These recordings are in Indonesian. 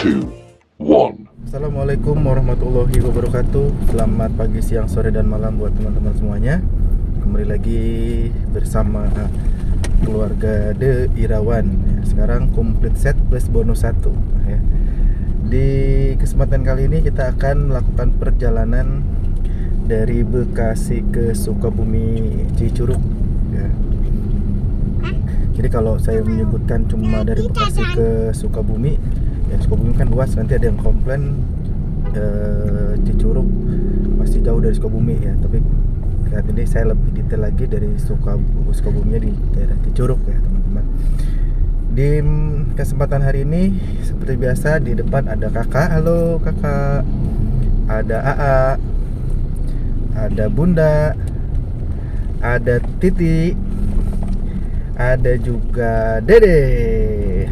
2, 1. Assalamualaikum warahmatullahi wabarakatuh. Selamat pagi, siang, sore, dan malam buat teman-teman semuanya. Kembali lagi bersama keluarga The Irawan. Sekarang komplit set plus bonus 1 ya. Di kesempatan kali ini kita akan melakukan perjalanan dari Bekasi ke Sukabumi Cicurug ya. Jadi kalau saya menyebutkan cuma dari Bekasi ke Sukabumi, ya Sukabumi kan luas, nanti ada yang komplain Cicurug masih jauh dari Sukabumi ya. Tapi saat ini saya lebih detail lagi dari Sukabuminya di daerah Cicurug ya teman-teman. Di kesempatan hari ini seperti biasa di depan ada kakak. Halo kakak. Ada AA, ada bunda, ada Titi, ada juga Dede.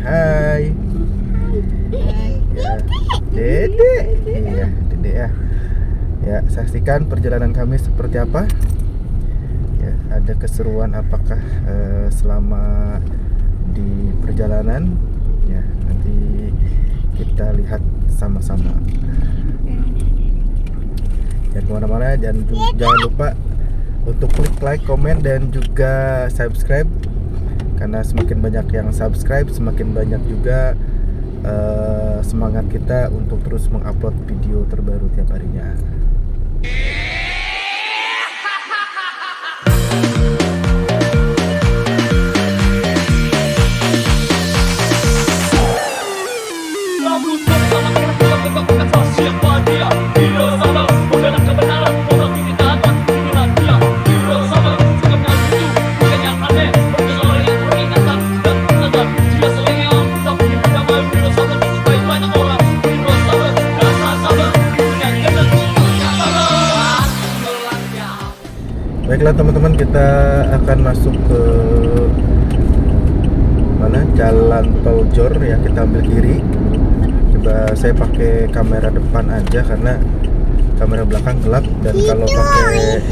Hai. Ya, Dede. Iya, Dede ya. Ya, saksikan perjalanan kami seperti apa. Ya, ada keseruan apakah selama di perjalanan? Ya, nanti kita lihat sama-sama. Jangan kemana-mana, jangan lupa untuk klik like, komen, dan juga subscribe. Karena semakin banyak yang subscribe, semakin banyak juga semangat kita untuk terus mengupload video terbaru tiap harinya. Baiklah teman-teman, kita akan masuk ke mana? Jalan Tol Jor ya, kita ambil kiri. Coba saya pakai kamera depan aja karena kamera belakang gelap, dan kalau pakai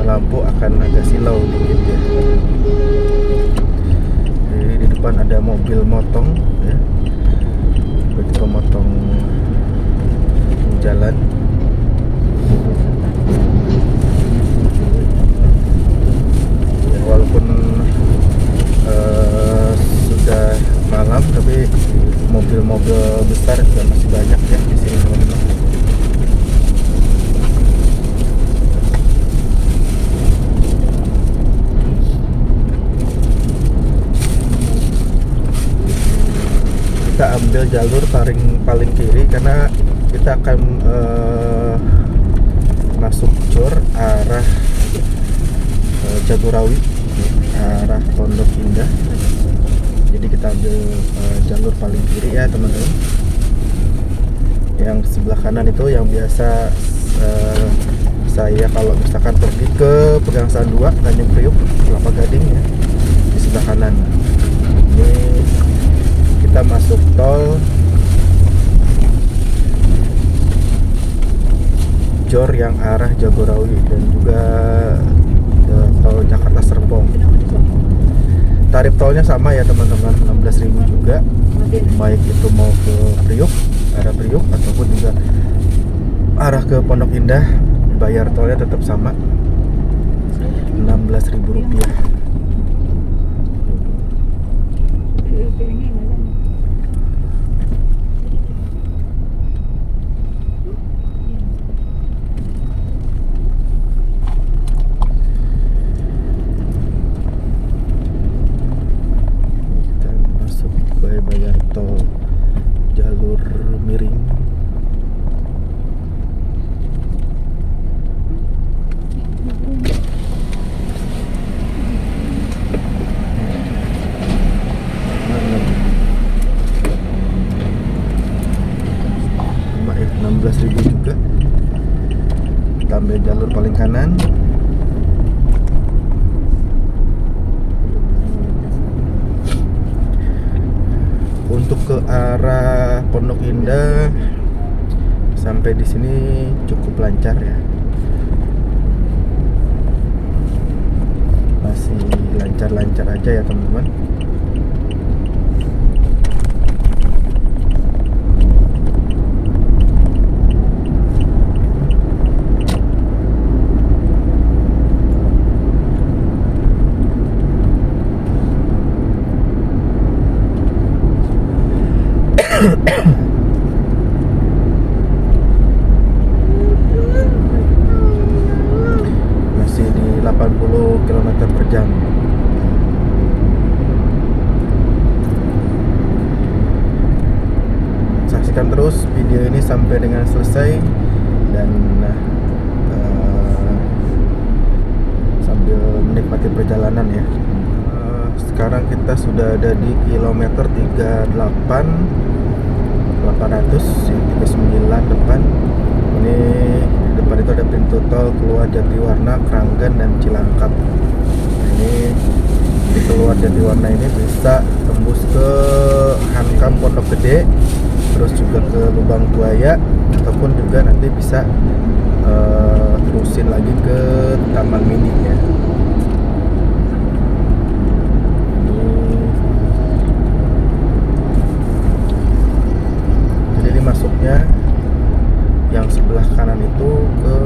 lampu akan agak silau dikit ya. Jadi di depan ada mobil motong ya, begitu motong jalan. Walaupun sudah malam, tapi mobil-mobil besar juga masih banyak ya di sini teman-teman. Kita ambil jalur paling kiri karena kita akan masuk Jor arah Jagorawi, arah Pondok Indah. Jadi kita ambil jalur paling kiri ya teman-teman. Yang sebelah kanan itu yang biasa saya kalau misalkan pergi ke Pegangsaan 2, Tanjung Priuk, Kelapa Gading ya, di sebelah kanan. Ini kita masuk tol Jor yang arah Jagorawi dan juga tol Jakarta Serpong. Tarif tolnya sama ya teman-teman, 16.000 juga. Baik itu mau ke Priuk, arah Priuk, ataupun juga arah ke Pondok Indah, bayar tolnya tetap sama, 16.000 rupiah. Bayar tol jalur miring. Sama 16.000 juga. Kita ambil jalur paling kanan. Untuk ke arah Pondok Indah sampai di sini cukup lancar ya, masih lancar-lancar aja ya teman-teman. Masih di 80 km per jam. Saksikan terus video ini sampai dengan selesai dan sambil menikmati perjalanan ya. Sekarang kita sudah ada di kilometer 800 39 depan. Ini depan itu ada pintu tol keluar Jatiwarna, Kranggan dan Cilangkap. Ini di keluar Jatiwarna ini bisa tembus ke Hankam Pondok Gede, terus juga ke Lubang Buaya, ataupun juga nanti bisa terusin lagi ke Taman Mini ya. Jadi masuknya yang sebelah kanan itu ke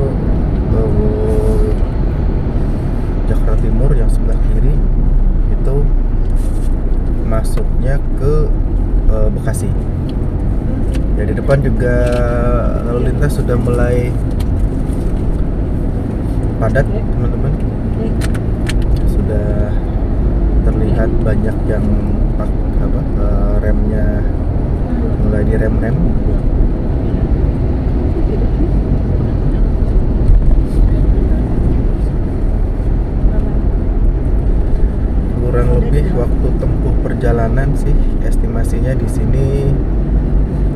Jakarta Timur, yang sebelah kiri itu masuknya ke Bekasi. Ya, di depan juga lalu lintas sudah mulai padat teman-teman. Sudah terlihat banyak yang remnya mulai direm-rem. Kurang lebih waktu tempuh perjalanan sih estimasinya di sini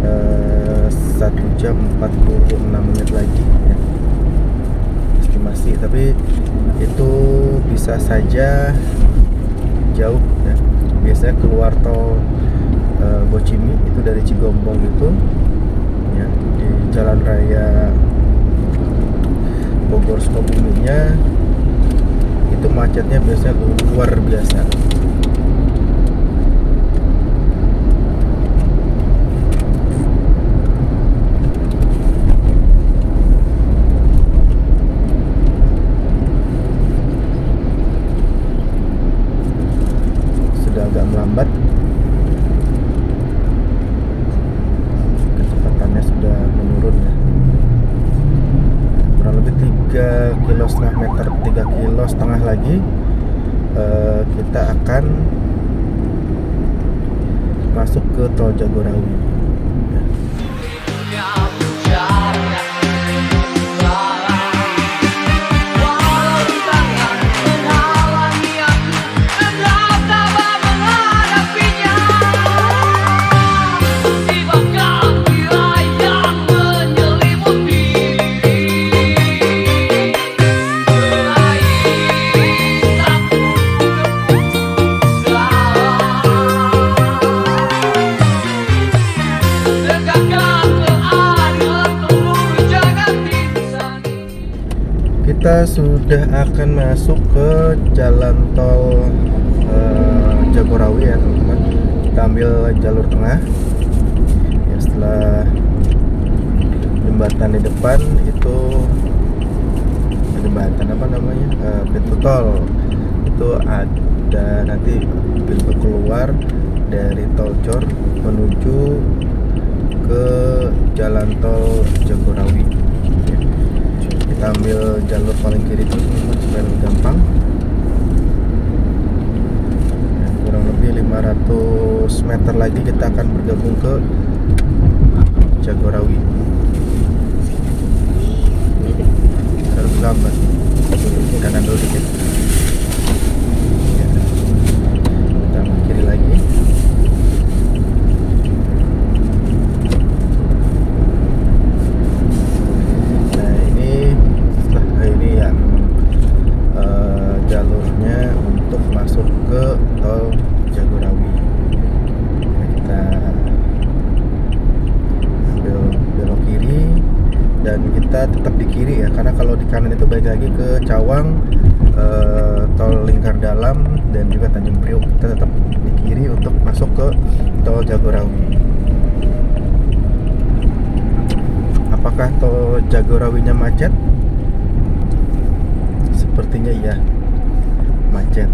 1 jam 46 menit lagi ya. Estimasi, tapi itu bisa saja jauh ya. Biasanya keluar tol Bocimi itu dari Cigombong itu ya, di jalan raya Bogor Sukabuminya itu macetnya biasanya luar biasa. Agak melambat, kecepatannya sudah menurun ya. Kurang lebih 3,5 meter, 3,5 kilo lagi kita akan masuk ke tol Jagorawi. Kita sudah akan masuk ke jalan tol Jagorawi ya teman-teman. Kita ambil jalur tengah ya. Setelah jembatan di depan itu jembatan pintu tol itu ada nanti pintu keluar dari tol Cor menuju ke jalan tol Jagorawi. Kita ambil jalur paling kiri itu teman-teman supaya lebih gampang. Ya, kurang lebih 500 meter lagi kita akan bergabung ke Jagorawi. Harus lambat. Kanan dulu dikit. Ya. Kita ambil kiri lagi. Jalurnya untuk masuk ke tol Jagorawi. Kita ambil belok kiri dan kita tetap di kiri ya, karena kalau di kanan itu balik lagi ke Cawang, tol Lingkar Dalam dan juga Tanjung Priok. Kita tetap di kiri untuk masuk ke tol Jagorawi. Apakah tol Jagorawinya macet? Sepertinya iya, macet.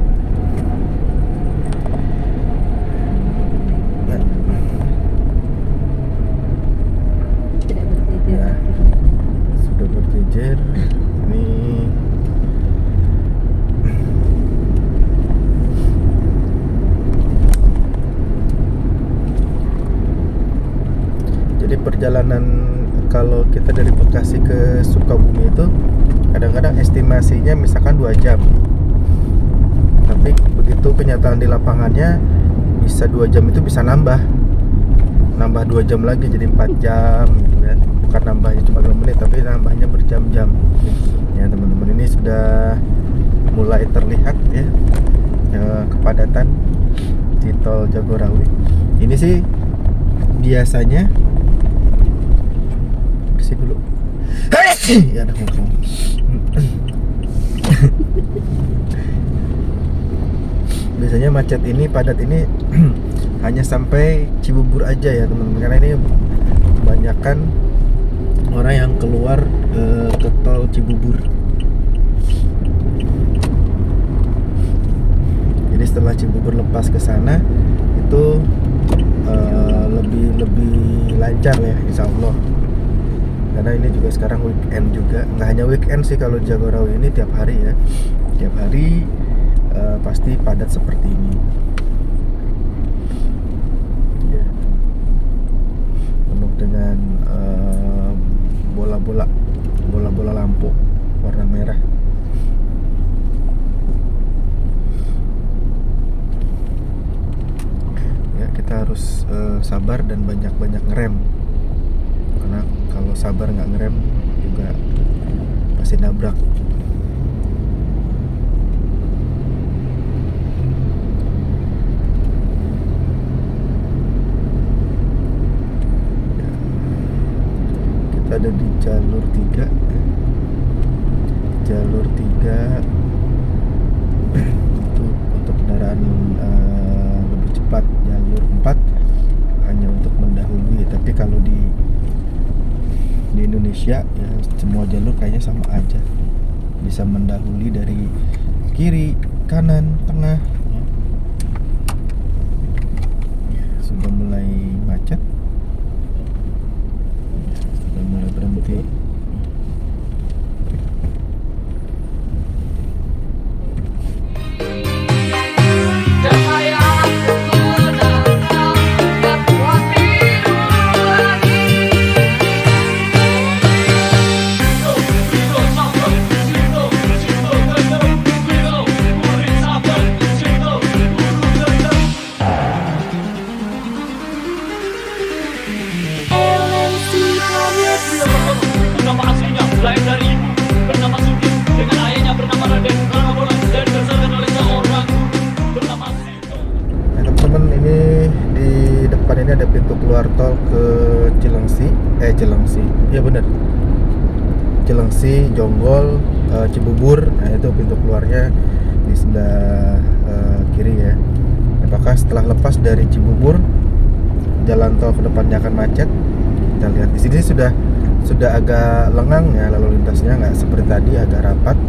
Ya. perjalanan kalau kita dari Bekasi ke Sukabumi itu kadang-kadang estimasinya misalkan 2 jam, tapi begitu kenyataan di lapangannya bisa 2 jam itu bisa nambah 2 jam lagi jadi 4 jam gitu kan. Bukan nambahnya cuma 2 menit tapi nambahnya berjam-jam ya teman-teman. Ini sudah mulai terlihat ya, kepadatan di tol Jagorawi. Ini sih biasanya bersih dulu ya ada ngomong. Biasanya macet ini, padat ini hanya sampai Cibubur aja ya teman-teman, karena ini kebanyakan orang yang keluar ke tol Cibubur. Jadi setelah Cibubur lepas ke sana itu lebih lancar ya insya Allah. Karena ini juga sekarang weekend juga, nggak hanya weekend sih kalau Jagorawi ini tiap hari ya, tiap hari pasti padat seperti ini ya. Penuh dengan bola-bola lampu warna merah. Ya kita harus sabar dan banyak-banyak ngerem, karena kalau sabar nggak ngerem juga pasti nabrak. Ada di jalur 3 itu untuk kendaraan lebih cepat. Jalur 4 hanya untuk mendahului, tapi kalau di Indonesia ya semua jalur kayaknya sama aja, bisa mendahului dari kiri, kanan, tengah ya. Sudah mulai macet, mulai berhenti. Ini ada pintu keluar tol ke Cilengsi, ya bener, Cilengsi, Jonggol, Cibubur. Nah itu pintu keluarnya di sebelah kiri ya. Apakah setelah lepas dari Cibubur jalan tol ke depannya akan macet? Kita lihat di sini sudah agak lengang ya lalu lintasnya, nggak seperti tadi agak rapat.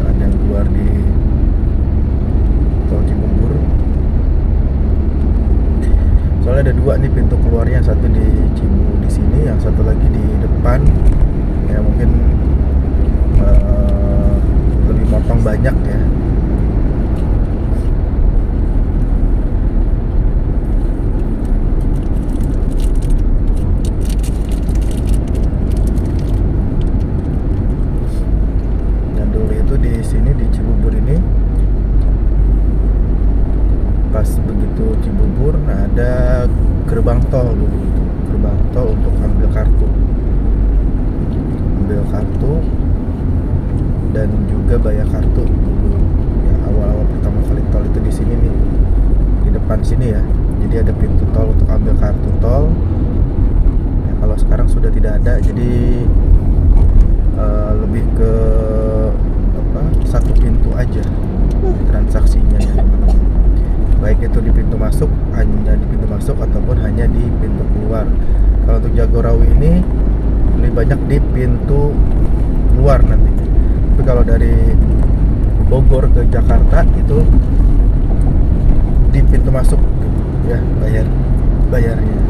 Ada yang keluar di tol Cibubur. Soalnya ada 2 nih pintu keluarnya, satu di Cibubur di sini, yang satu lagi di depan. Ya mungkin lebih motong banyak ya. Di Cibubur ini pas begitu Cibubur, nah ada gerbang tol dulu, gerbang tol untuk ambil kartu dan juga bayar kartu dulu ya. Awal-awal pertama kali tol itu di sini nih, di depan sini ya. Jadi ada pintu tol untuk ambil kartu tol ya. Kalau sekarang sudah tidak ada, jadi lebih ke satu pintu aja transaksinya ya teman-teman. Baik itu di pintu masuk, hanya di pintu masuk ataupun hanya di pintu keluar. Kalau untuk Jagorawi ini lebih banyak di pintu keluar nanti. Tapi kalau dari Bogor ke Jakarta itu di pintu masuk ya, bayarnya.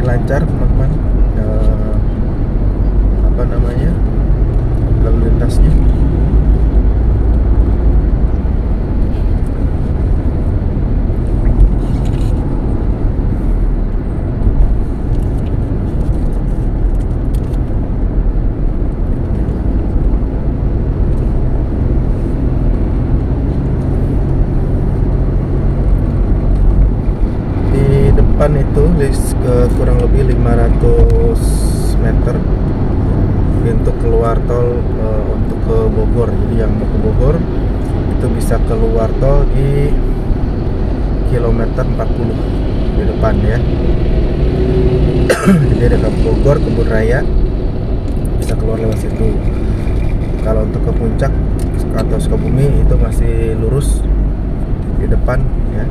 lancar teman-teman, apa namanya, lalu lintasnya. Depan itu kurang lebih 500 meter pintu keluar tol untuk ke Bogor. Jadi yang mau ke Bogor itu bisa keluar tol di kilometer 40 di depan ya. Jadi ada ke Bogor, Kebun Raya, bisa keluar lewat situ. Kalau untuk ke Puncak atau Sukabumi itu masih lurus di depan ya,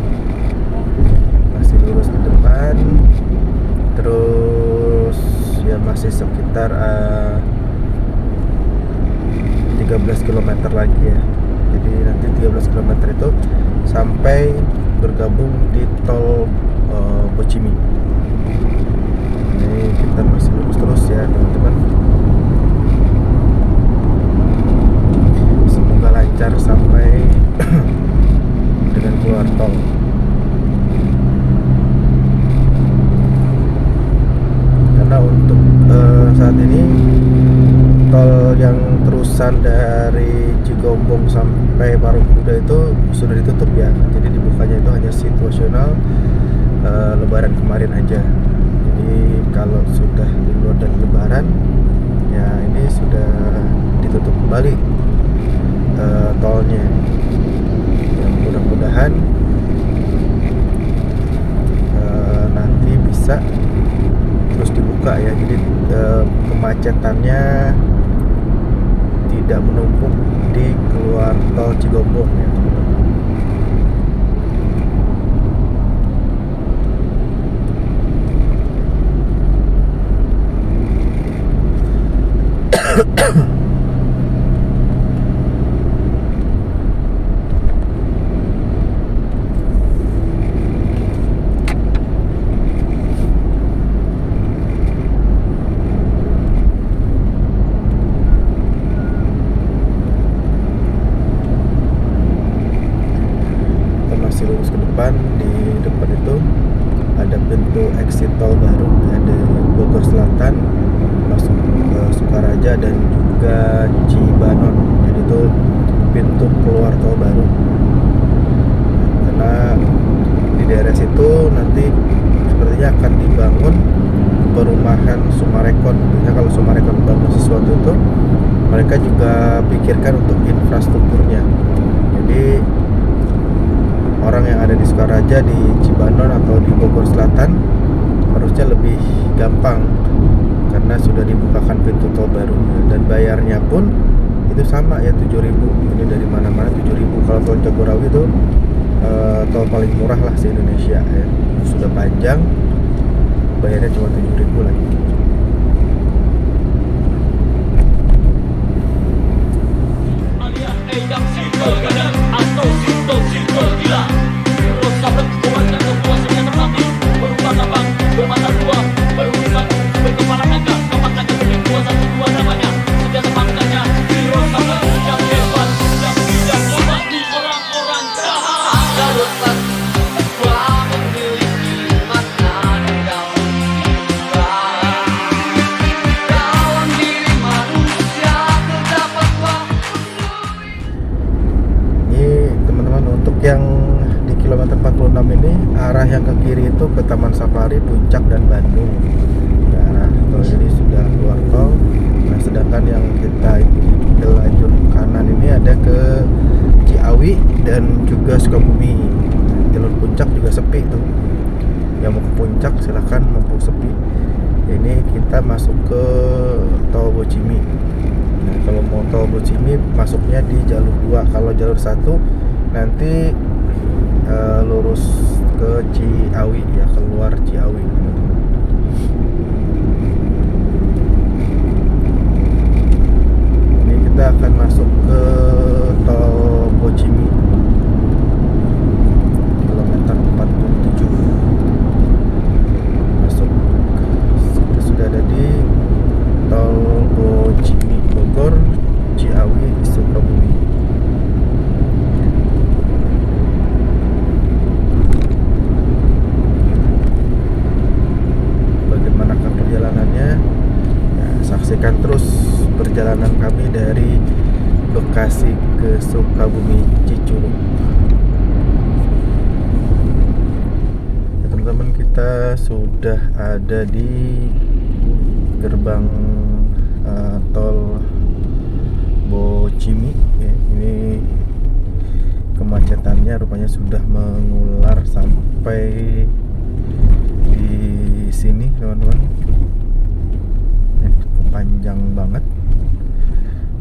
masih lurus di depan, terus ya masih sekitar 13 km lagi ya. Jadi nanti 13 km itu sampai bergabung di tol Bocimi. Ini kita masih lurus terus ya teman-teman. Semoga lancar sampai dengan keluar tol. Karena untuk saat ini tol yang terusan dari Cigombong sampai Parung Kuda itu sudah ditutup ya. Jadi dibukanya itu hanya situasional Lebaran kemarin aja. Jadi kalau sudah di luar dari Lebaran ya ini sudah ditutup kembali tolnya. Ya, mudah-mudahan nanti bisa terus dibuka ya, jadi kemacetannya tidak menumpuk di keluar tol Cigombong ya. Lurus ke depan, di depan itu ada pintu exit tol baru, ada Bogor Selatan masuk ke Sukaraja dan juga Cibanon. Jadi itu pintu keluar tol baru. Karena di daerah situ nanti sepertinya akan dibangun perumahan Sumarekon. Biasanya kalau Sumarekon bangun sesuatu itu mereka juga pikirkan untuk infrastrukturnya. Jadi orang yang ada di Sukaraja, di Cibanon atau di Bogor Selatan harusnya lebih gampang karena sudah dibukakan pintu tol baru, dan bayarnya pun itu sama ya, 7.000. Ini dari mana-mana 7.000. Kalau tol Jagorawi itu tol paling murah lah se Indonesia ya. Sudah panjang, bayarnya cuma 7.000 lagi. Yang di kilometer 46 ini arah yang ke kiri itu ke Taman Safari, Puncak dan Bandung. Arah tol ini sudah keluar tol. Nah, sedangkan yang kita ke lajur kanan ini ada ke Ciawi dan juga Sukabumi. Jalur Puncak juga sepi tuh. Yang mau ke Puncak silahkan, mumpung sepi. Ini kita masuk ke tol Bocimi. Nah, kalau mau tol Bocimi masuknya di jalur 2. Kalau jalur 1 nanti lurus ke Ciawi ya, keluar Ciawi. Ini kita akan masuk ke tol Bocimi kilometer 47, masuk perjalanan kami dari Bekasi ke Sukabumi Cicurug. Ya, teman-teman, kita sudah ada di gerbang tol Bocimi ya. Ini kemacetannya rupanya sudah mengular sampai di sini, teman-teman. Panjang banget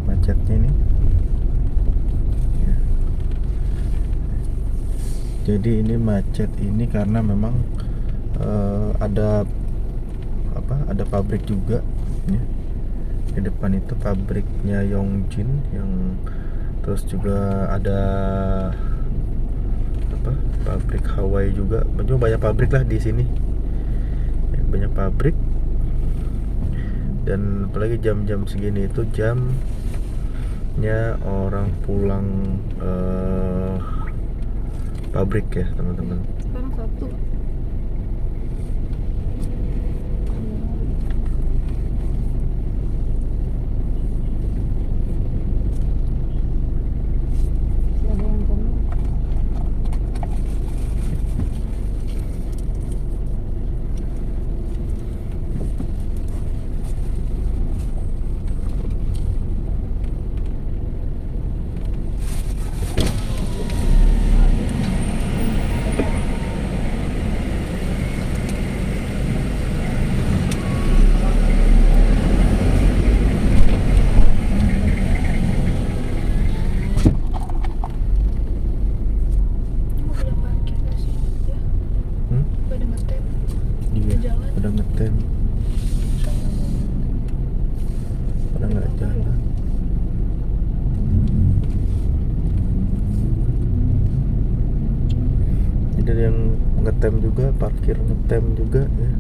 macetnya ini ya. Jadi ini macet ini karena memang ada pabrik juga ya. Di depan itu pabriknya Yongjin, yang terus juga ada pabrik Hawaii juga. Banyak pabrik lah di sini ya, banyak pabrik. Dan apalagi jam-jam segini itu jamnya orang pulang pabrik ya, teman-teman. Sekarang Sabtu. Ada yang komen. Iya, udah ngetem, udah nggak jalan. Jadi ada yang ngetem juga, parkir ngetem juga ya.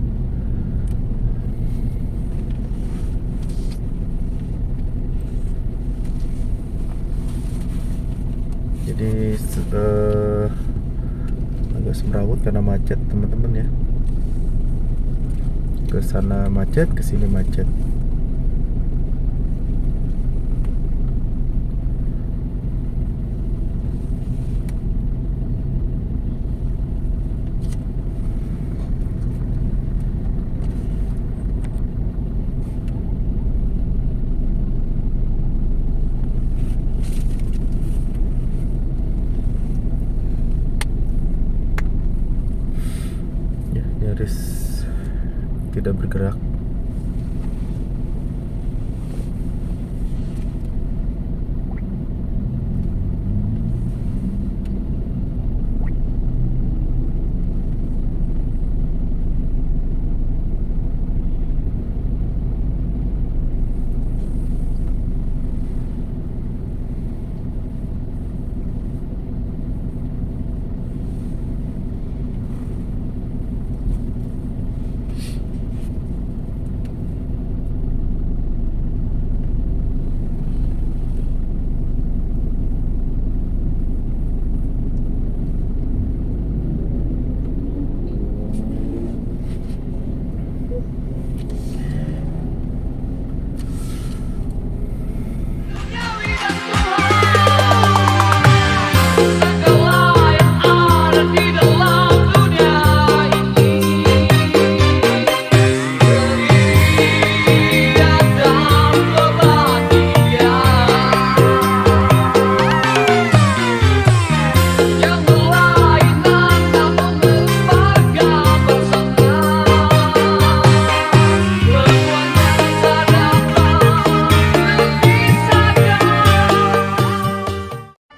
Jadi agak semrawut karena macet, teman-teman ya. Ke sana macet, ke sini macet. Ya, nyaris tidak bergerak.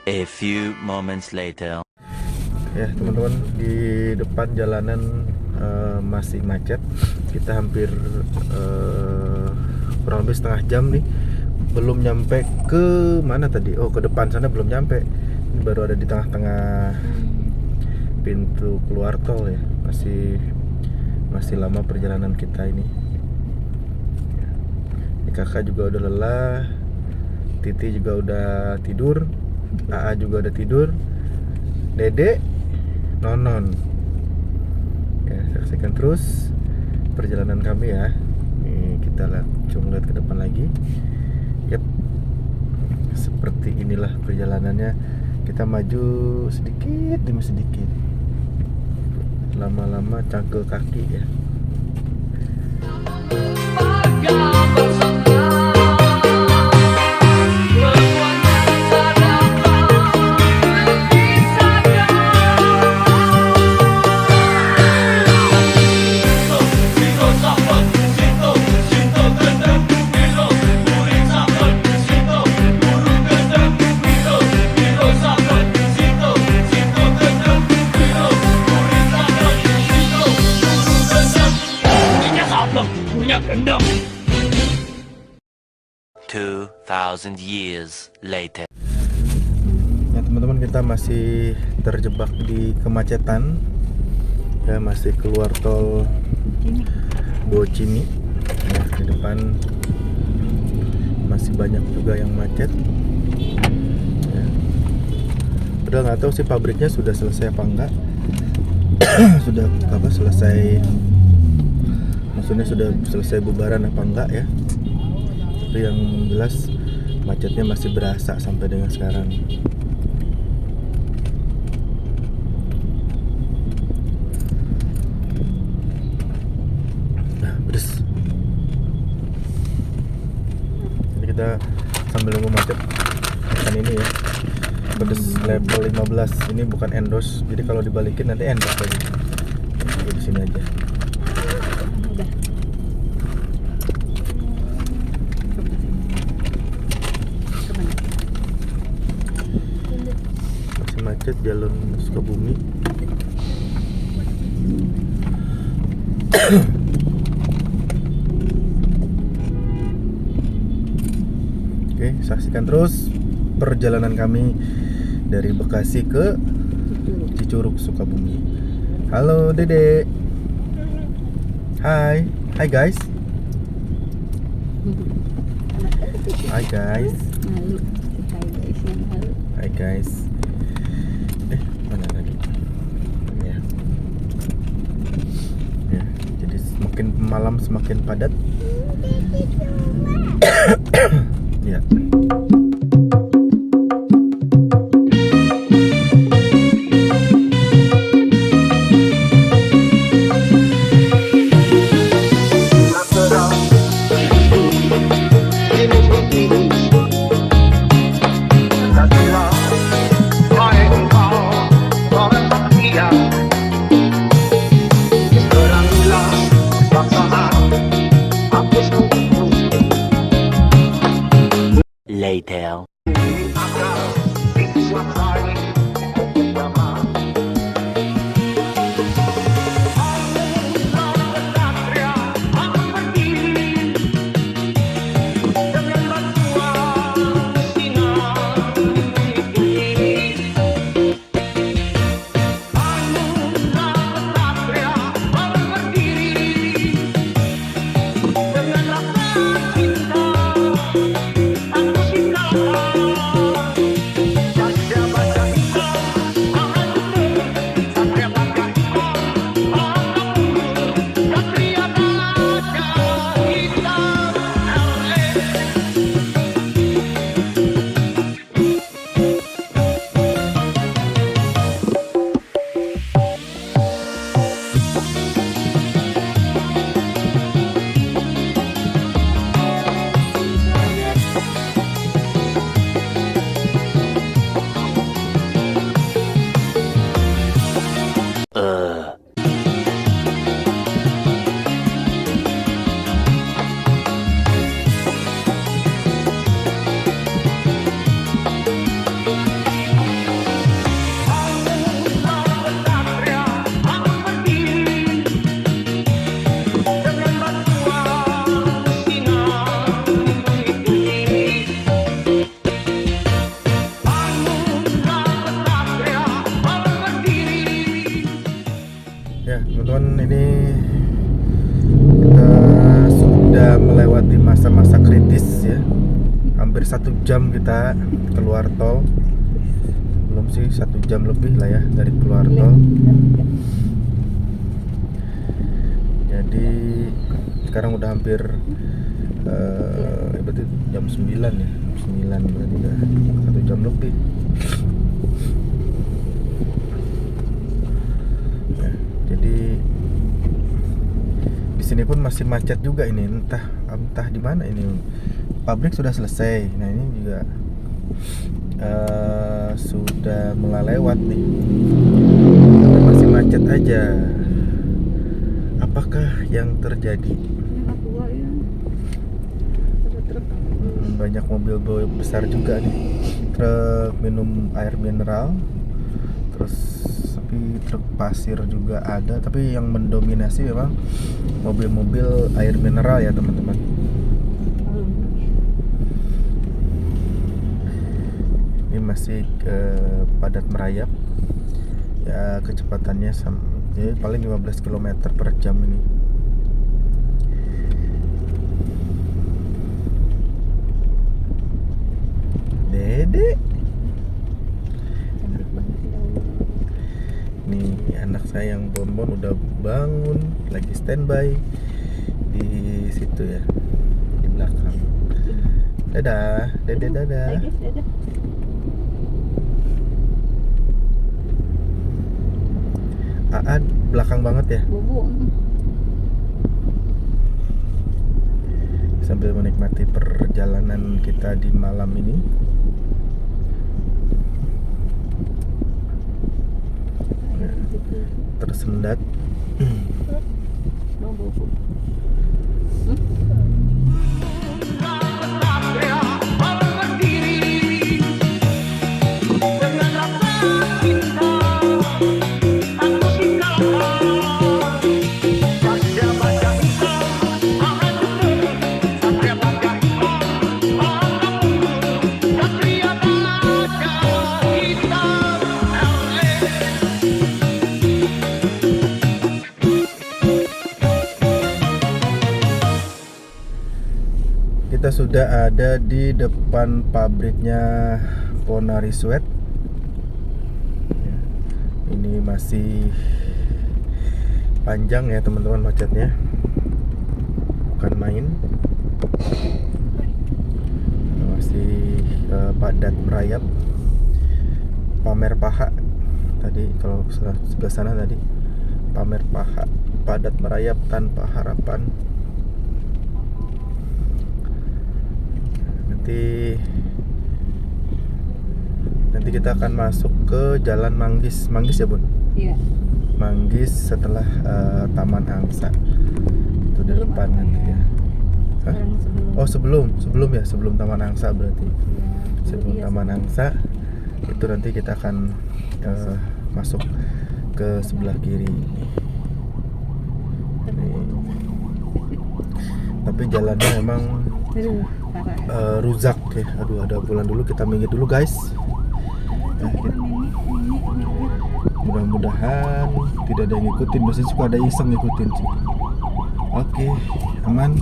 A few moments later. Ya, teman-teman, di depan jalanan masih macet. Kita hampir kurang lebih setengah jam nih, belum nyampe ke mana tadi. Oh, ke depan sana belum nyampe. Ini baru ada di tengah-tengah pintu keluar tol ya. Masih lama perjalanan kita ini. Ini kakak juga udah lelah, Titi juga udah tidur, AA juga udah tidur, Dede nonon. Ya, saksikan terus perjalanan kami ya. Nih, kita langsung lihat ke depan lagi. Yap. seperti inilah perjalanannya. Kita maju sedikit demi sedikit, lama-lama cangkel kaki ya. Gendam. 2000 years later. Ya teman-teman, kita masih terjebak di kemacetan ya, masih keluar tol Bocimi ya, di depan masih banyak juga yang macet ya. Padahal nggak tahu sih pabriknya sudah selesai apa enggak. Sudah apa selesai, maksudnya sudah selesai bubaran apa enggak ya. Tapi yang jelas macetnya masih berasa sampai dengan sekarang. Nah, beres. Jadi kita sambil nunggu macet makan ini ya, pedes level 15. Ini bukan endorse, jadi kalau dibalikin nanti endorse lagi. Jadi di sini aja. Macet jalan Sukabumi. Oke, saksikan terus perjalanan kami dari Bekasi ke Cicurug, Sukabumi. Halo Dede. Hai. Hai guys. Hai guys. Malu. Hai guys, yang malu. Hai guys. Mana lagi? Ya. Ya, jadi semakin malam semakin padat. Ya. Later. Ya teman-teman, ini kita sudah melewati masa-masa kritis ya. Hampir 1 jam kita keluar tol. Belum sih, 1 jam lebih lah ya dari keluar tol. Jadi sekarang udah hampir berarti jam 9 ya. 9 berarti udah 1 jam lebih. Ya, jadi di sini pun masih macet juga ini, entah di mana ini. Pabrik sudah selesai. Nah, ini juga sudah mulai lewat nih. Tapi masih macet aja. Apakah yang terjadi? Ini aqua ya. Ada truk. Banyak mobil besar juga nih, truk minum air mineral, terus tapi truk pasir juga ada, tapi yang mendominasi memang mobil-mobil air mineral ya teman-teman. Ini masih padat merayap ya, kecepatannya ya, paling 15 km per jam ini. Dede, Cantik banget ya Allah. nih anak saya yang bonbon udah bangun, lagi standby di situ ya, di belakang. Dadah, dede, dadah. Hai guys, dadah. Aa belakang banget ya, Bobo. sambil menikmati perjalanan kita di malam ini. Tersendat. Mau bobo. Kita sudah ada di depan pabriknya Ponari Sweat. Ya, ini masih panjang ya teman-teman macetnya, bukan main. Masih padat merayap. Pamer paha tadi, kalau sebelah sana tadi pamer paha, padat merayap tanpa harapan. Nanti kita akan masuk ke Jalan Manggis ya Bun? Iya. Manggis setelah Taman Angsa. Itu di Belum depan apa nanti ya? ya. Hah? Sebelum. Oh sebelum ya, sebelum Taman Angsa berarti. Iya, Sebelum iya, Taman Angsa itu nanti kita akan masuk ke sebelah kiri. Nih. Tapi jalannya memang Aduh, parah. rusak ya. Aduh, ada ambulan dulu, kita minggir dulu guys. Nah, mudah-mudahan tidak ada yang ngikutin. Biasanya suka ada iseng ngikutin sih. Oke, aman.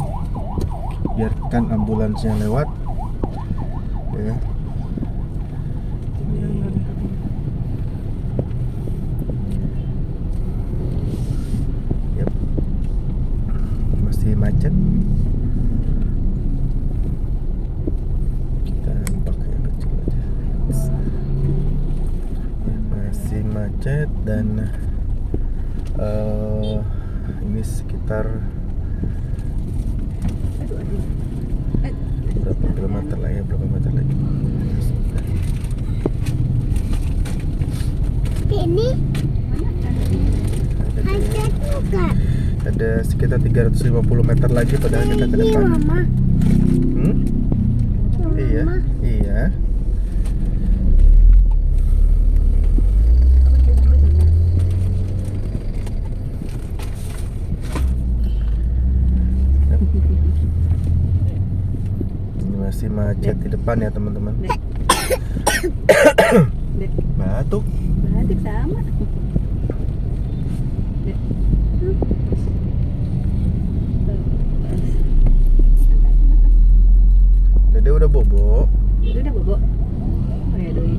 Biarkan ambulansnya lewat ya. Ini yep. Masih macet. Kita pakai yang kecil aja. Masih macet dan ini sekitar berapa kilometer lagi, berapa meter lagi. Ini Ada sekitar 350 meter lagi padahal kita ke depan. Mama. Iya, iya. Ini masih macet di depan ya teman-teman. Dek, Batuk. batik sama. Dek. Dede udah bobo. Udah bobo. Oh ya doi.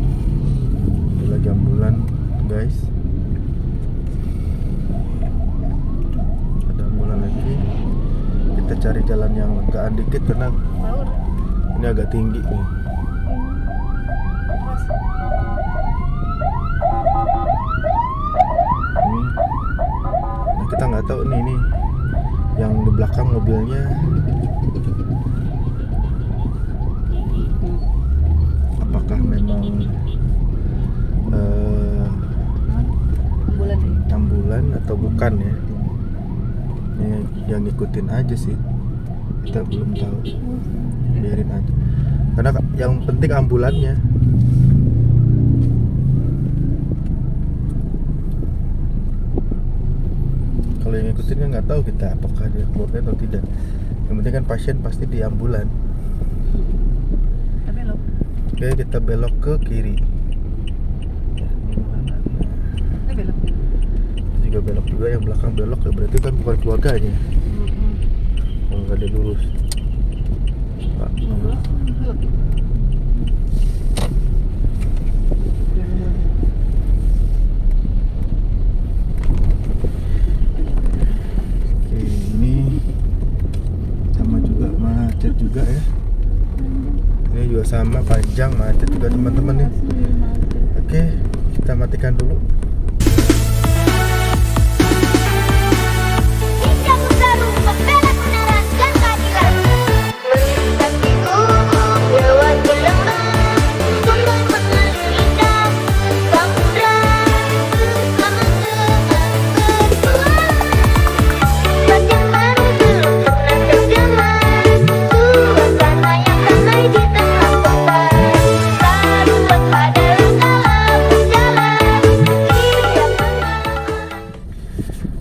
Itu lagi ambulan guys. Ada ambulan lagi. Kita cari jalan yang legaan dikit karena Power. ini agak tinggi nih. nggak tahu nih, ini yang di belakang mobilnya apakah memang Ambulan nih. ambulan atau bukan ya. Ini yang ngikutin aja sih, kita belum tahu, biarin aja karena yang penting ambulannya. Kalau yang ngikutin kan nggak tahu kita apakah dia keluarga atau tidak. Yang penting kan pasien pasti di ambulan. Kita belok. Oke, kita belok ke kiri. Kita belok. Juga belok juga, yang belakang belok ya, berarti kan bukan keluarganya. Kalau nggak ada lurus. Pak, Belok. oke, ini sama juga macet juga ya. Ini juga sama panjang macet juga teman-teman nih. Oke, kita matikan dulu.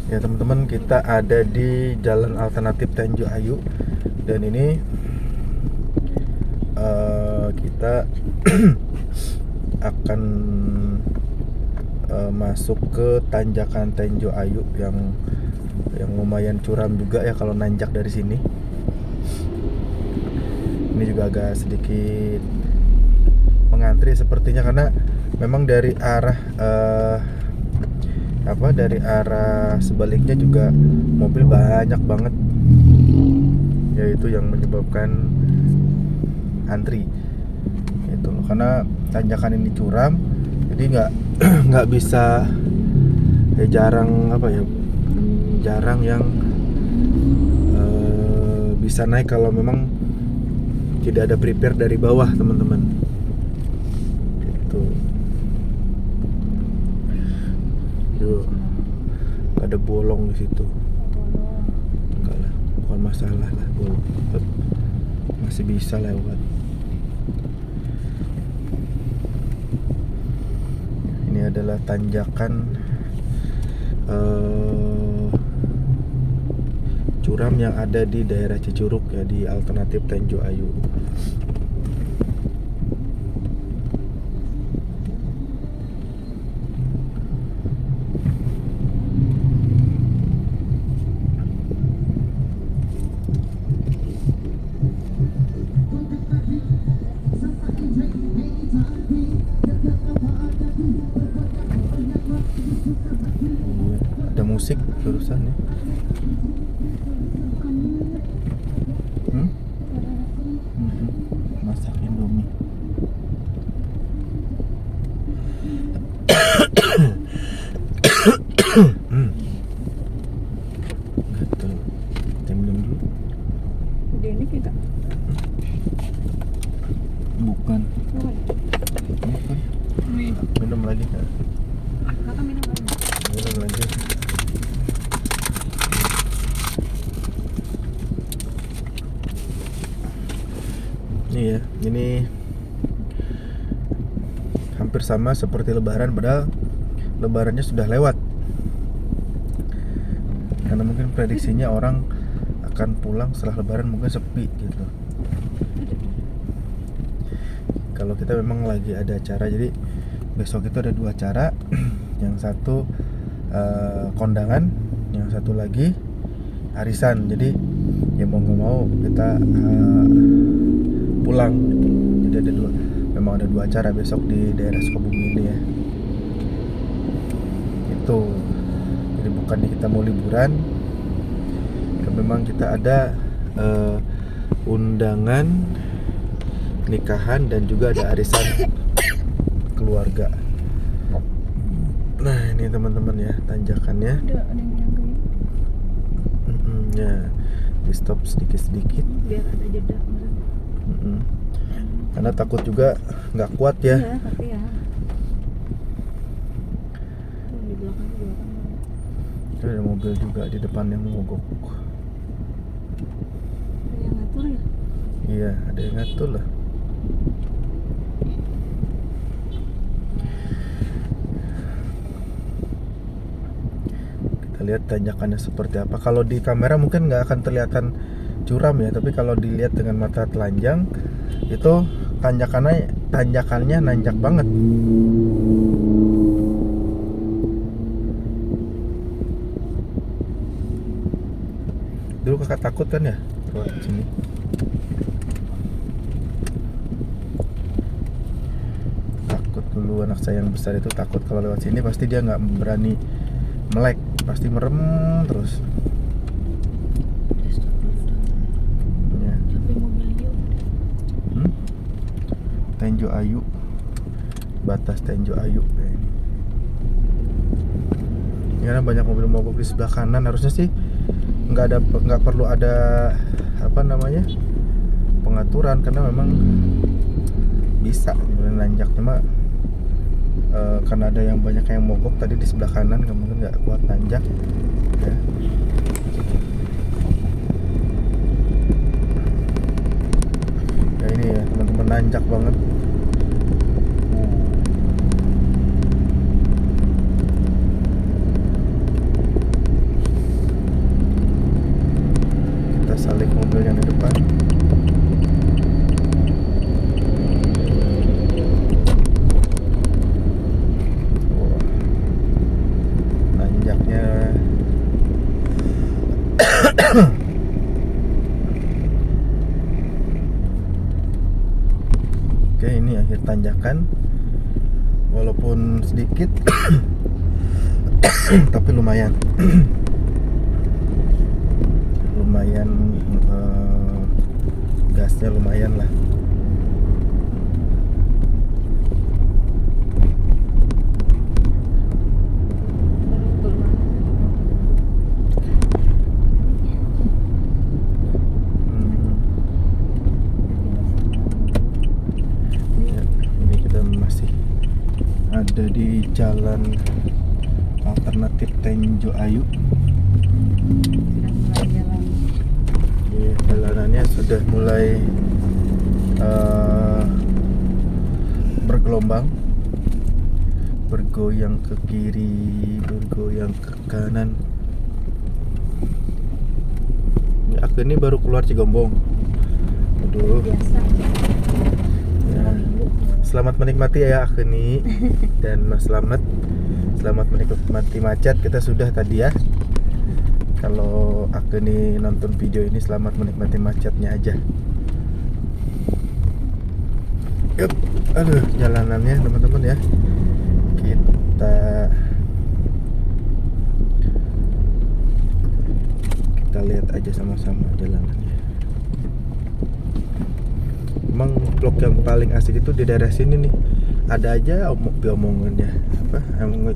Ya teman-teman, kita ada di jalan alternatif Tenjo Ayu dan ini kita akan masuk ke tanjakan Tenjo Ayu yang lumayan curam juga ya kalau nanjak dari sini. Ini juga agak sedikit mengantri sepertinya karena memang dari arah dari arah sebaliknya juga mobil banyak banget, yaitu yang menyebabkan antri itu loh. Karena tanjakan ini curam, jadi nggak bisa jarang yang bisa naik kalau memang tidak ada prepare dari bawah teman-teman. Gitu. Yuk, nggak ada bolong di situ. Enggak lah, bukan masalah lah bolong. Masih bisa lewat. Ini adalah tanjakan curam yang ada di daerah Cicurug ya, di alternatif Tenjo Ayu. Ada musik barusan ya. Masak Indomie. Gitu. Kita minum dulu. Udah ini kita. Bukan. Bukan. Minum lagi kan? Kakak minum lagi. Minum lagi. Ini ya, ini hampir sama seperti Lebaran, padahal Lebarannya sudah lewat. Karena mungkin prediksinya orang akan pulang setelah Lebaran mungkin sepi gitu. Kalau kita memang lagi ada acara, jadi besok itu ada 2 acara. Yang satu kondangan, yang satu lagi arisan. Jadi ya mau nggak mau kita pulang gitu. Jadi memang ada 2 acara besok di daerah Sukabumi ini ya. Itu jadi bukannya kita mau liburan, memang kita ada undangan nikahan dan juga ada arisan keluarga. Nah ini teman-teman ya tanjakannya. Ada yang jagain. stop sedikit-sedikit. Biar ada jeda. Mm-mm. Karena takut juga nggak kuat ya. Iya, tapi ya. Tuh, di belakang juga kan. Itu ada mobil juga di depan yang mogok. Ada yang ngatur ya. Iya, ada yang ngatur lah. Kita lihat tanjakannya seperti apa. Kalau di kamera mungkin nggak akan terlihatan curam ya, tapi kalau dilihat dengan mata telanjang itu tanjakannya nanjak banget. Dulu kakak takut kan ya lewat sini. Takut dulu, anak saya yang besar itu takut kalau lewat sini pasti dia nggak berani melek, pasti merem terus. Ya. Tapi mobil yuk. Tenjo Ayu, batas Tenjo Ayu kayak ini. Karena banyak mobil mogok di sebelah kanan, harusnya sih nggak perlu ada apa namanya pengaturan, karena memang bisa nanjak, cuma karena ada yang banyak yang mogok tadi di sebelah kanan, mungkin nggak kuat nanjak ya. Ya ini ya teman-teman, nanjak banget. Kita salib mobil yang di depan. Wah, nanjaknya oke, ini akhir tanjakan, walaupun sedikit tapi lumayan. Lumayan gasnya lumayan lah. Ya, ini kita masih ada di jalan alternatif Tenjo Ayu. Sudah mulai jalan. Oke, jalanannya sudah mulai bergelombang, bergoyang ke kiri, bergoyang ke kanan. Ya, aku ini baru keluar Cigombong. Aduh. Biasa. Ya. Selamat menikmati ya Akeni dan Mas Selamat menikmati macet. Kita sudah tadi ya. Kalau Akeni nonton video ini, selamat menikmati macetnya aja. Yup, aduh jalanannya teman-teman ya. Kita lihat aja sama-sama jalanannya. Emang vlog yang paling asik itu di daerah sini nih. Ada aja diomonginnya apa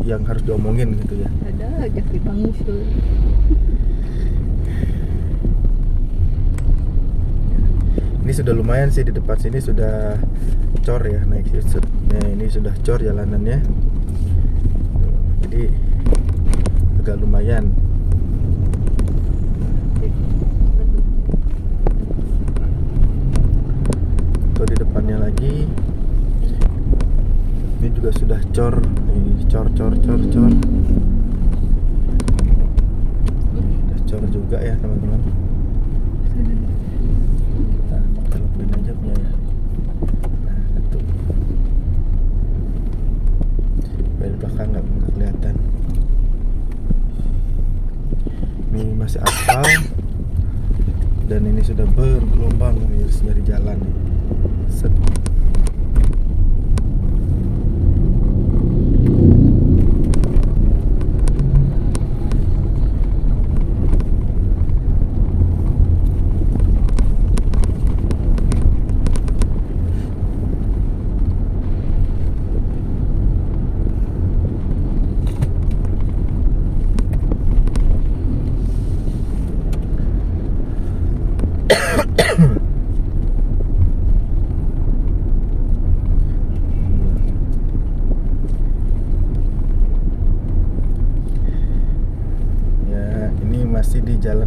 yang harus diomongin gitu ya. Ada aja kita ngusul. Ini sudah lumayan sih, di depan sini sudah cor ya, naik YouTube. Nah, ini sudah cor jalanannya. Jadi agak lumayan. Tuh di depannya lagi. Ini juga sudah cor. Ini cor. Sudah cor juga ya, teman-teman. Nah, pakai lampuin aja punya ya. Nah, itu. Dari belakang nggak kelihatan. Ini masih aspal. Dan ini sudah bergelombang nih dari jalan nih. Set.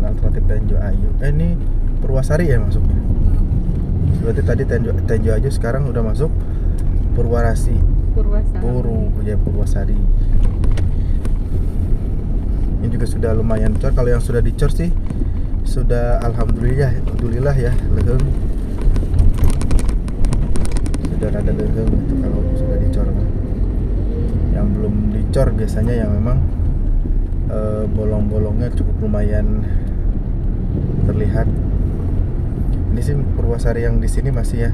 jalan alternatif Tenjo Ayu. Ini Purwasari ya masuknya. Berarti tadi Tenjo Ayu, sekarang udah masuk Purwasari. Purwasari. Ini juga sudah lumayan cor. Kalau yang sudah dicor sih sudah alhamdulillah ya, leheng. Sudah ada leheng itu kalau sudah dicor. Yang belum dicor biasanya yang memang bolong-bolongnya cukup lumayan terlihat. Ini sih Purwasari yang di sini masih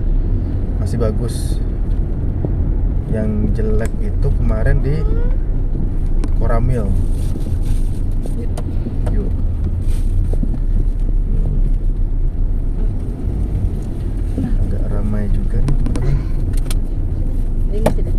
bagus. Yang jelek itu kemarin di Koramil. Yuk. Agak ramai juga nih teman-teman. Ini sudah.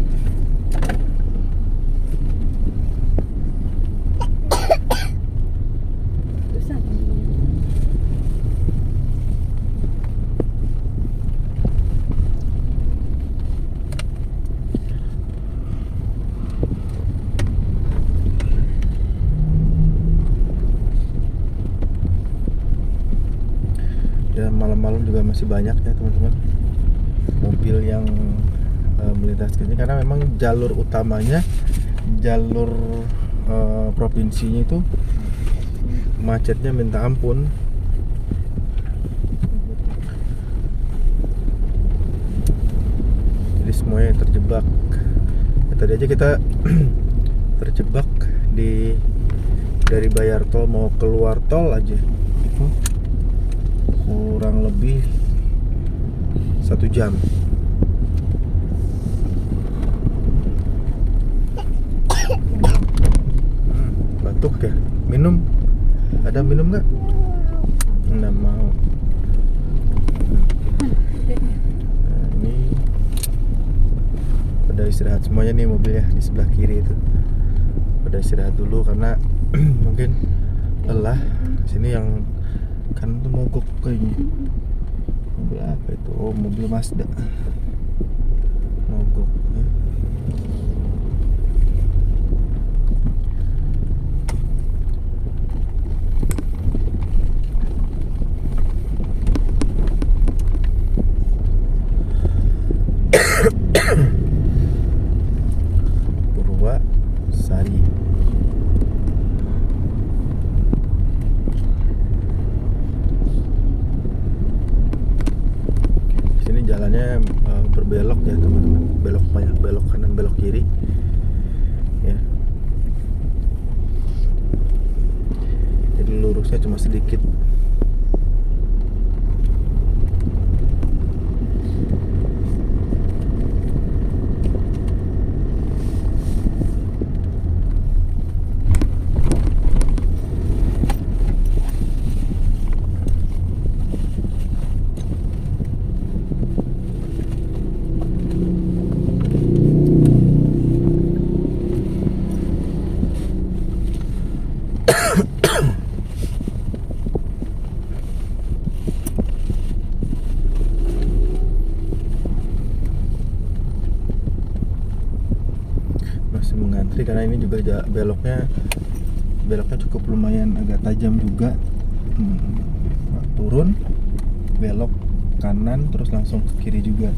Ya malam-malam juga masih banyak ya teman-teman mobil yang melintas ke sini, karena memang jalur utamanya, jalur provinsinya itu macetnya minta ampun. Jadi semuanya terjebak. Ya, tadi aja kita terjebak dari bayar tol mau keluar tol aja itu kurang lebih 1 jam. Batuk ya? Minum? Ada minum nggak? Nggak mau. Nah, ini pada istirahat semuanya nih mobilnya di sebelah kiri itu. Pada istirahat dulu karena mungkin lelah. Sini yang kan tuh mogok kayaknya. Mobil apa itu? Oh, mobil Mazda. Mogok ya. Purwasari. Sini jalannya berbelok ya teman-teman, belok banyak, belok kanan, belok kiri ya. Jadi lurusnya cuma sedikit. Masih mengantri karena ini juga beloknya cukup lumayan agak tajam juga. Turun, belok kanan, terus langsung ke kiri juga.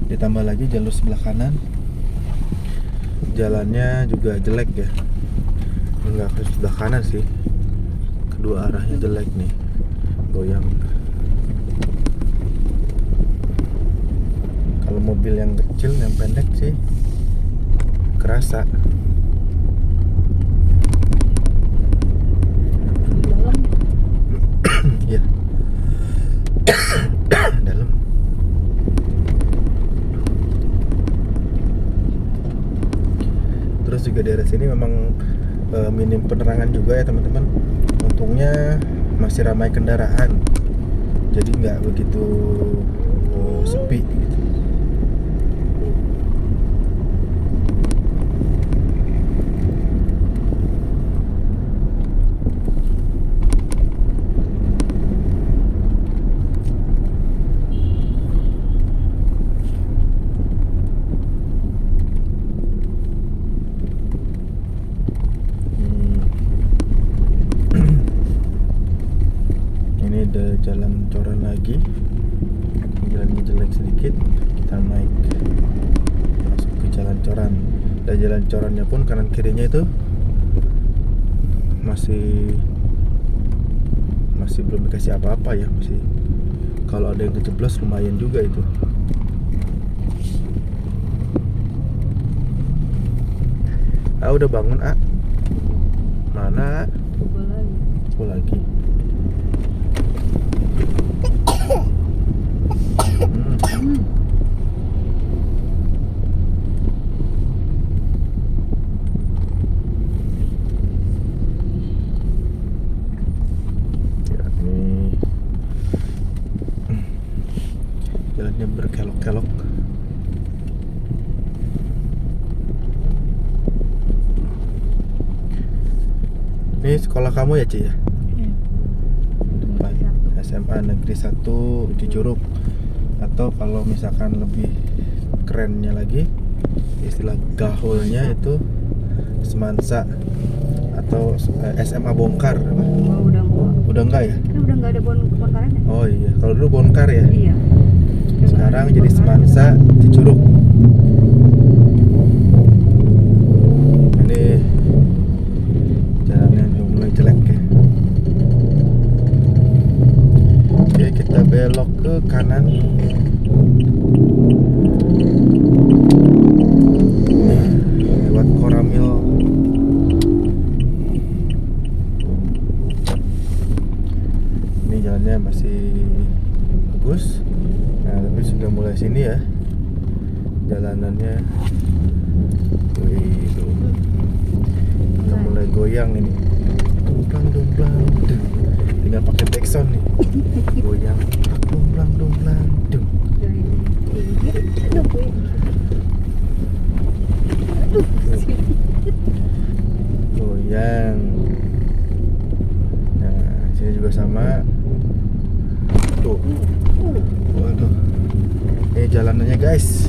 Ditambah lagi jalur sebelah kanan jalannya juga jelek ya. Enggak ke sebelah kanan sih, kedua arahnya jelek nih, goyang. Kalau mobil yang kecil, yang pendek sih kerasa. Ya. Dalam. Terus juga daerah sini memang minim penerangan juga ya teman-teman. Untungnya masih ramai kendaraan, jadi nggak begitu sepi gitu. Ini ada jalan coran lagi, jalannya jelek sedikit, kita naik masuk ke jalan coran. Dan jalan corannya pun kanan kirinya itu masih belum dikasih apa-apa ya, masih kalau ada yang kejeblos lumayan juga itu. Udah bangun mana Coba lagi. aku lagi. Ya, ini jalannya berkelok-kelok. Ini sekolah kamu ya, Ci ya? Depan SMA Negeri 1 di Curug. Atau kalau misalkan lebih kerennya lagi, istilah gaulnya itu Semansa atau SMA Bongkar. Oh, Udah enggak ya? kan udah nggak ada Bongkaran ya? Oh iya, kalau dulu Bongkar ya. Iya. Sekarang jadi Semansa di Curug. Ini jalannya udah mulai jelek ya. Oke, kita belok ke kanan. Lewat Koramil. Ini jalannya masih bagus. Nah, tapi sudah mulai sini ya jalanannya. Wih, tuh. Udah mulai goyang ini. Dumplang dumplang dung. Tinggal pakai backsound nih. Goyang dumplang dumplang dung. Goyang. Nah, sini juga sama. Tuh. Waduh. Ini jalanannya guys.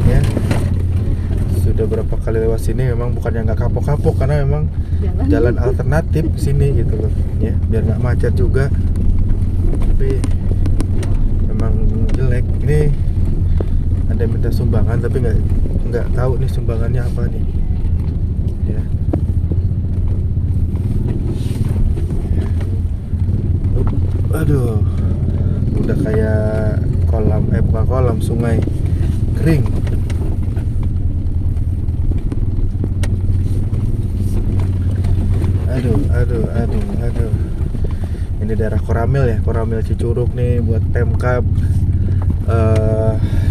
Ya. Sudah berapa kali lewat sini memang bukan yang nggak kapok-kapok, karena memang jalan alternatif sini gitu loh ya, biar nggak macet juga. Tapi memang jelek. Ini ada yang minta sumbangan tapi nggak tahu nih sumbangannya apa nih ya. Aduh, udah kayak kolam, bukan kolam, sungai kering. Aduh. Ini daerah Koramil ya, Koramil Cicurug nih buat Pemkab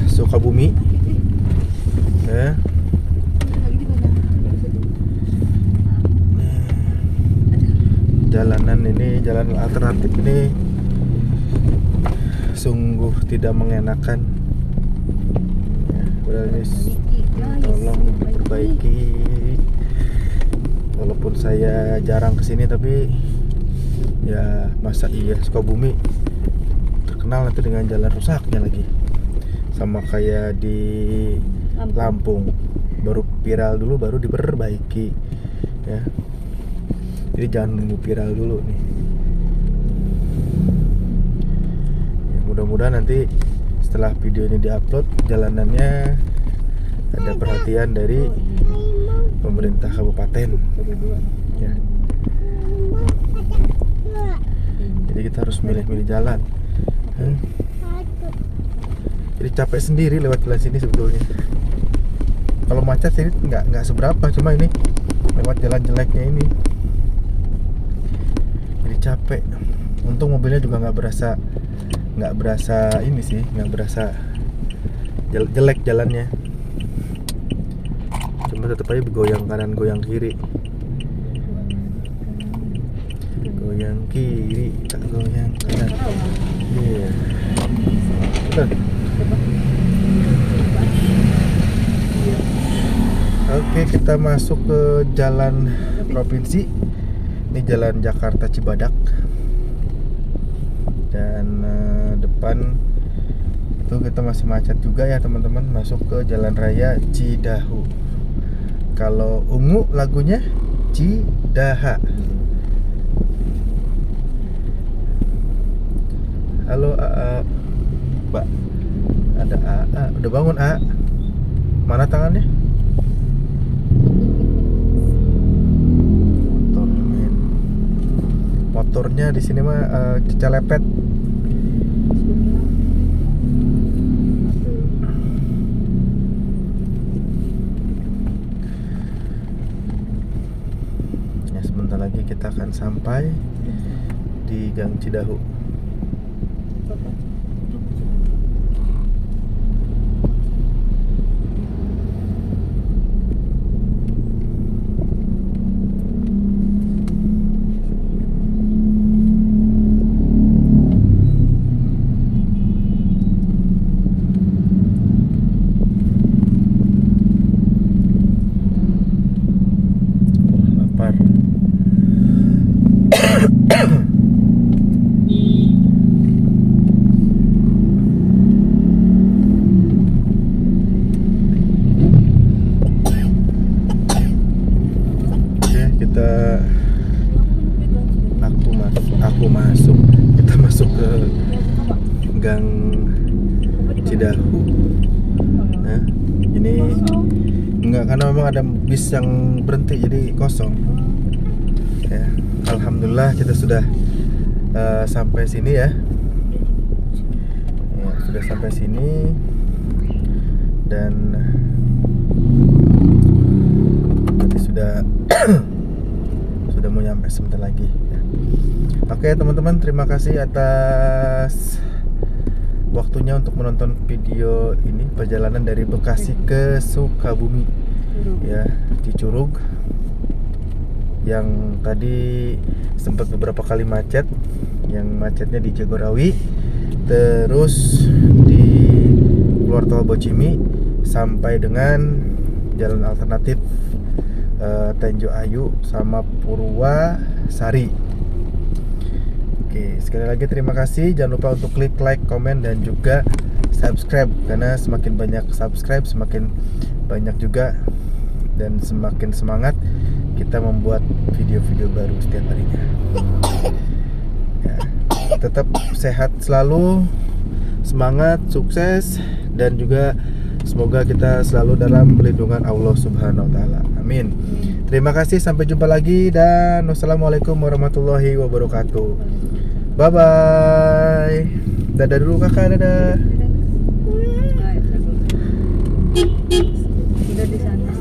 Sukabumi. Ya. Jalanan ini, jalan alternatif ini sungguh tidak mengenakan. Ya, padahal ini tolong diperbaiki. Walaupun saya jarang kesini, tapi ya masa iya Sukabumi terkenal nanti dengan jalan rusaknya lagi, sama kayak di Lampung, baru viral dulu baru diperbaiki ya. Jadi jangan nunggu viral dulu nih ya. Mudah-mudahan nanti setelah video ini diupload, jalanannya ada perhatian dari pemerintah kabupaten ya. Jadi kita harus milih-milih jalan. Jadi capek sendiri lewat jalan sini sebetulnya. Kalau macet sini nggak seberapa, cuma ini lewat jalan jeleknya ini jadi capek. Untung mobilnya juga nggak berasa ini sih, nggak berasa jelek jalannya. Cuma tetap aja goyang kanan goyang kiri, goyang kiri tak goyang kanan. Iya. Betul. Oke, kita masuk ke jalan provinsi. Ini jalan Jakarta Cibadak. Dan depan itu kita masih macet juga ya teman-teman, masuk ke Jalan Raya Cidahu. Kalau ungu lagunya Cidaha. Mbak. Ada A. Udah bangun A? Mana tangannya? Motornya di sini mah celepet. Ya, sebentar lagi kita akan sampai di Gang Cidahu. Lapar. Oke, aku masuk. Kita masuk ke Gang Cidahu. Nah, ini enggak, karena memang ada bis yang berhenti jadi kosong. Ya, alhamdulillah kita sudah sampai sini ya. Ya, sudah sampai sini dan nanti sudah sudah mau nyampe sebentar lagi ya. Oke teman-teman, terima kasih atas waktunya untuk menonton video ini, perjalanan dari Bekasi ke Sukabumi ya, Cicurug, yang tadi sempat beberapa kali macet. Yang macetnya di Jagorawi, terus di keluar tol Bocimi sampai dengan jalan alternatif Tenjo Ayu sama Purwasari. Oke, sekali lagi terima kasih. Jangan lupa untuk klik like, komen, dan juga subscribe, karena semakin banyak subscribe semakin banyak juga dan semakin semangat kita membuat video-video baru setiap harinya. Ya, tetap sehat selalu, semangat, sukses, dan juga semoga kita selalu dalam perlindungan Allah Subhanahu wa taala. Amin. Terima kasih, sampai jumpa lagi, dan wassalamualaikum warahmatullahi wabarakatuh. Bye bye. Dadah dulu kakak, dadah. Sudah di sana.